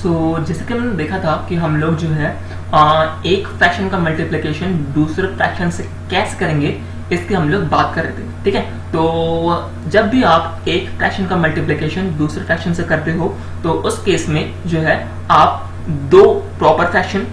जैसे कि हमने देखा था कि हम लोग जो है एक फ्रैक्शन का मल्टीप्लिकेशन दूसरे फ्रैक्शन से कैसे करेंगे, इसकी हम लोग बात कर रहे थे। ठीक है, तो जब भी आप एक फ्रैक्शन का मल्टीप्लिकेशन दूसरे फ्रैक्शन से करते हो तो उस केस में जो है आप दो प्रॉपर फ्रैक्शन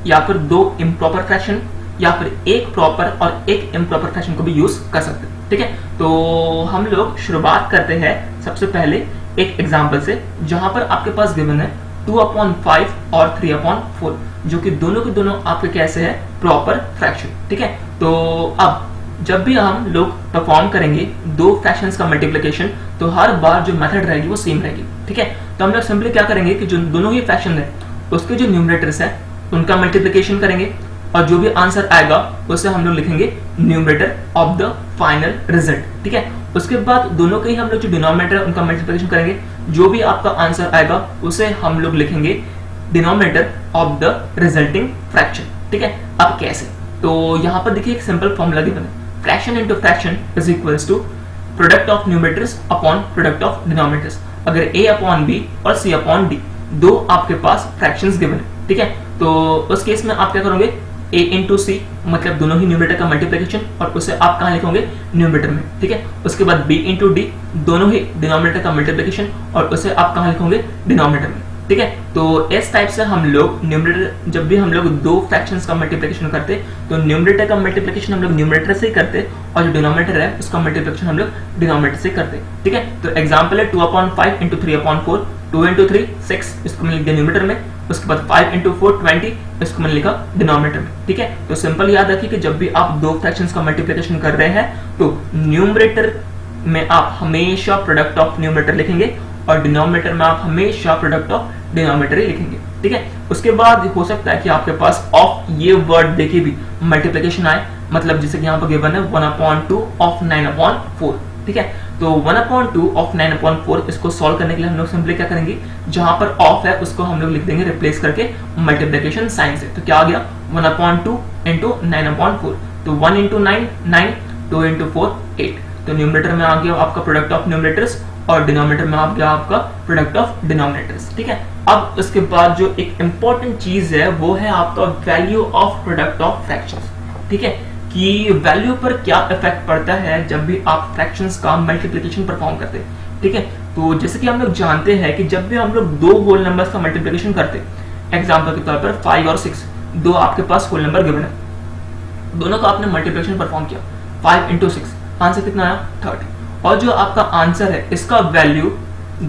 या फिर दो इम्प्रॉपर फ्रैक्शन या फिर एक प्रॉपर और एक इम्प्रॉपर फ्रैक्शन को भी यूज कर सकते हैं। ठीक है, तो हम लोग शुरुआत करते हैं सबसे पहले एक एग्जांपल से, जहां पर आपके पास गिवन है 2/5 और 3/4, जो कि दोनों के दोनों आपके कैसे है, प्रॉपर फ्रैक्शन। ठीक है, तो अब जब भी हम लोग परफॉर्म करेंगे दो फ्रैक्शंस का मल्टीप्लिकेशन, तो हर बार जो मेथड रहेगी वो सेम रहेगी। ठीक है, तो हम लोग सिंपली क्या करेंगे कि जो दोनों ही फ्रैक्शन है उसके जो न्यूमरेटर्स है उनका मल्टीप्लिकेशन करेंगे और जो भी आंसर आएगा उसे हम लोग लिखेंगे numerator of the final result. ठीक है, उसके बाद दोनों के ही हम लोग जो डिनोमिनेटर है उनका मल्टीप्लिकेशन करेंगे, जो भी आपका आंसर आएगा उसे हम लोग लिखेंगे denominator of the resulting fraction. ठीक है, अब कैसे, तो यहाँ पर देखिए एक सिंपल फॉर्मूला गिवन है, fraction into fraction is equals to product of numerators upon product of denominators. अगर a अपॉन b और c अपॉन d दो आपके पास फ्रैक्शंस गिवन है। ठीक है, तो उस केस में आप क्या करोगे, a इंटू सी, मतलब दोनों ही न्यूमरेटर का मल्टीप्लिकेशन, और उसे आप कहाँ लिखोगे, न्यूमरेटर में। ठीक है, उसके बाद b इंटू डी, दोनों ही डिनोमिनेटर का मल्टीप्लिकेशन, और उसे आप कहाँ लिखोगे, डिनोमिनेटर में। ठीक है, तो इस टाइप से हम लोग न्यूमरेटर, जब भी हम लोग दो फ्रैक्शंस का मल्टीप्लिकेशन करते तो न्यूमरेटर का मल्टीप्लिकेशन हम लोग न्यूमरेटर से ही करते और जो डिनोमिनेटर है उसका मल्टीप्लिकेशन हम लोग डिनोमिनेटर से करते। ठीक है, तो एग्जांपल है 2/5 इंटू 3/4, 2 इंटू 3 6, इसको मैंने लिख दिया न्यूमरेटर में। उसके बाद 5 इंटू 4 20, इसको मैंने लिखा डिनोमिनेटर में। ठीक है, तो सिंपल याद रखिए कि जब भी आप दो फ्रैक्शंस का मल्टीप्लिकेशन कर रहे हैं तो न्यूमरेटर में आप हमेशा प्रोडक्ट ऑफ न्यूमरेटर लिखेंगे और डिनोमिनेटर में आप हमेशा प्रोडक्ट ऑफ डिनोमिनेटर ही लिखेंगे। ठीक है, उसके बाद हो सकता है कि आपके पास ऑफ ये वर्ड देखे भी मल्टीप्लिकेशन आए, मतलब जैसे कि यहाँ पर गिवन है 1/2 ऑफ 9/4। ठीक है, तो 1/2 ऑफ 9/4 इसको सॉल्व करने के लिए हम लोग सिंपली क्या करेंगे, जहां पर ऑफ है उसको हम लोग लिख देंगे रिप्लेस करके मल्टीप्लिकेशन साइन से। तो क्या आ गया, 1/2 इंटू 9/4, तो 1 इंटू 9 9, 2 इंटू 4 8। तो न्यूमरेटर में आ गया आपका प्रोडक्ट ऑफ न्यूमरेटर्स और डिनोमिनेटर में आ गया आपका प्रोडक्ट ऑफ डिनोमिनेटर्स। ठीक है, अब उसके बाद जो एक इंपॉर्टेंट चीज है वो है आपका value of product of fractions. ठीक है, कि वैल्यू पर क्या इफेक्ट पड़ता है जब भी आप फ्रैक्शंस का मल्टीप्लिकेशन परफॉर्म करते हैं। ठीक है, तो जैसे कि हम लोग जानते हैं कि जब भी हम लोग दो होल नंबर्स का मल्टीप्लिकेशन करते हैं, एग्जांपल के तौर पर 5 और 6, दो आपके पास होल नंबर गिवन है, दोनों का आपने मल्टीप्लिकेशन परफॉर्म किया, 5 इंटू 6, आंसर कितना आया, 30। और जो आपका आंसर है इसका वैल्यू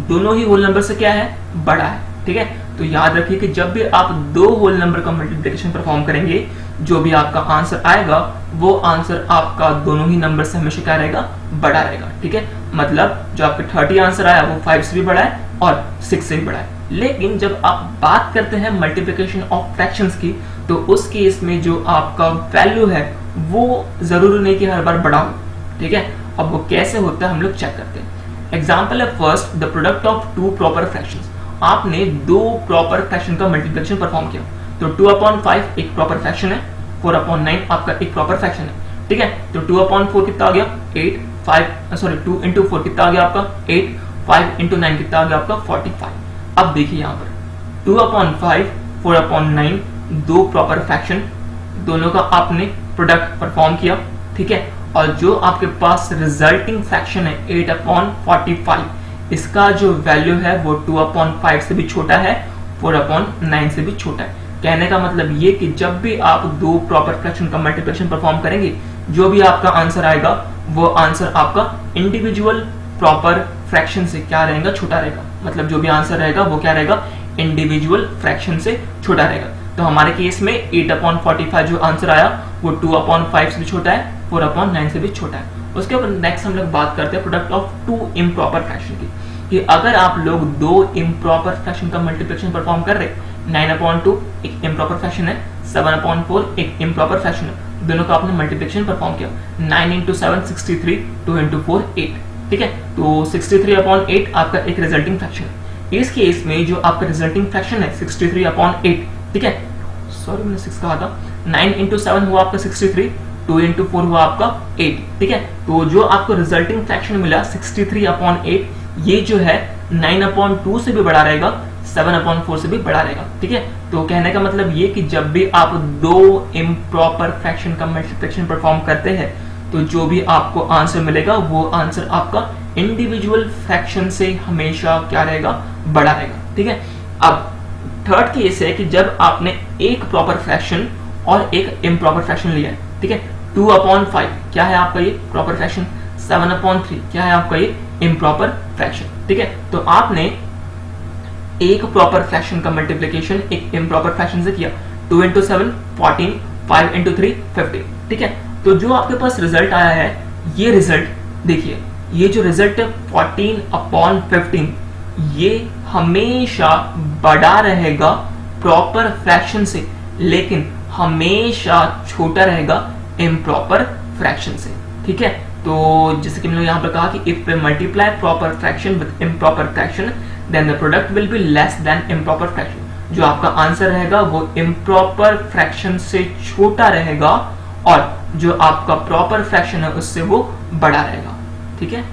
दोनों ही होल नंबर से क्या है, बड़ा है। ठीक है, तो याद रखिए कि जब भी आप दो होल नंबर का मल्टीप्लिकेशन परफॉर्म करेंगे, जो भी आपका आंसर आएगा वो आंसर आपका दोनों ही नंबर से हमेशा क्या रहेगा, बड़ा रहेगा। ठीक है, मतलब जो आपका 30 आंसर आया वो 5 से भी बड़ा है और 6 से भी बड़ा है। लेकिन जब आप बात करते हैं मल्टीप्लिकेशन ऑफ फ्रैक्शंस की, तो उस केस में जो आपका वैल्यू है वो जरूरी नहीं कि हर बार बड़ा हो। ठीक है, अब वो कैसे होता है हम लोग चेक करते हैं। एग्जाम्पल है first, the product of two proper fractions. आपने दो प्रॉपर फ्रैक्शन का मल्टीप्लिकेशन परफॉर्म किया, तो 2/5 एक प्रॉपर फ्रैक्शन है, 4/9 आपका एक प्रॉपर फ्रैक्शन है। ठीक है, तो 2/4 कितना आ गया, 8, 2 इंटू 4 कितना आ गया आपका 8, 5 इंटू 9 कितना आ गया आपका 45। अब देखिए यहाँ पर 2/5, 4/9 दो प्रॉपर फ्रैक्शन, दोनों का आपने प्रोडक्ट परफॉर्म किया। ठीक है, और जो आपके पास रिजल्टिंग फ्रैक्शन है 8/45, इसका जो वैल्यू है वो 2/5 से भी छोटा है, 4/9 से भी छोटा है। कहने का मतलब ये कि जब भी आप दो प्रॉपर फ्रैक्शन का मल्टीप्लिकेशन परफॉर्म करेंगे, जो भी आपका आंसर आएगा वो आंसर आपका इंडिविजुअल प्रॉपर फ्रैक्शन से क्या रहेगा, छोटा रहेगा। मतलब जो भी आंसर रहेगा वो क्या रहेगा, इंडिविजुअल फ्रैक्शन से छोटा रहेगा। तो हमारे केस में 8/45 जो आंसर आया वो 2/5 से भी छोटा है, 4/9 से भी छोटा है। उसके बाद नेक्स्ट हम लोग बात करते हैं product of two improper fraction की, कि अगर आप लोग दो इम्प्रॉपर फ्रैक्शन का मल्टीप्लिकेशन परफॉर्म कर रहे, 9/2 एक इम्प्रॉपर फ्रैक्शन है, 7/4 एक इम्प्रॉपर फ्रैक्शन है, दोनों का आपने मल्टीप्लिकेशन परफॉर्म किया, 9 इंटू 7 63, 2 इंटू 4 8। ठीक है, तो 63/8 आपका एक रिजल्टिंग फ्रैक्शन है। इस केस में जो आपका रिजल्टिंग फ्रैक्शन है 63/8, ठीक है, सॉरी मैंने 6 कहा था, 9 इंटू 7 हुआ आपका 63, 2 इंटू 4 हुआ आपका 8। ठीक है, तो जो आपको रिजल्टिंग फ्रैक्शन मिला 63/8, ये जो है 9/2 से भी बड़ा रहेगा, 7/4 से भी बड़ा रहेगा। ठीक है, तो कहने का मतलब ये कि जब भी आप दो इम्प्रॉपर फ्रैक्शन का मल्टीप्लिकेशन परफॉर्म करते हैं तो जो भी आपको आंसर मिलेगा वो आंसर आपका इंडिविजुअल फ्रैक्शन से हमेशा क्या रहेगा, बड़ा रहेगा। ठीक है, अब थर्ड केस है कि जब आपने एक प्रॉपर फ्रैक्शन और एक इम्प्रॉपर फ्रैक्शन लिया है। ठीक है, 2/5 क्या है आपका ये प्रॉपर फ्रैक्शन, 7/3 क्या है आपका ये इम्प्रॉपर फ्रैक्शन। ठीक है, तो आपने एक प्रॉपर फ्रैक्शन का मल्टीप्लिकेशन एक इम्प्रॉपर फ्रैक्शन से किया, 2 × 7 14, 5 × 3 15। ठीक है, तो जो आपके पास रिजल्ट आया है, ये रिजल्ट देखिए, ये जो रिजल्ट है 14/15 ये हमेशा बड़ा रहेगा प्रॉपर फ्रैक्शन से, लेकिन हमेशा छोटा रहेगा इम्प्रॉपर फ्रैक्शन से। ठीक है, तो जैसे कि मैंने यहाँ पर कहा कि if we multiply proper fraction with improper fraction then the product will be less than improper fraction. जो आपका आंसर रहेगा वो इम्प्रॉपर फ्रैक्शन से छोटा रहेगा और जो आपका प्रॉपर फ्रैक्शन है उससे वो बड़ा रहेगा। ठीक है।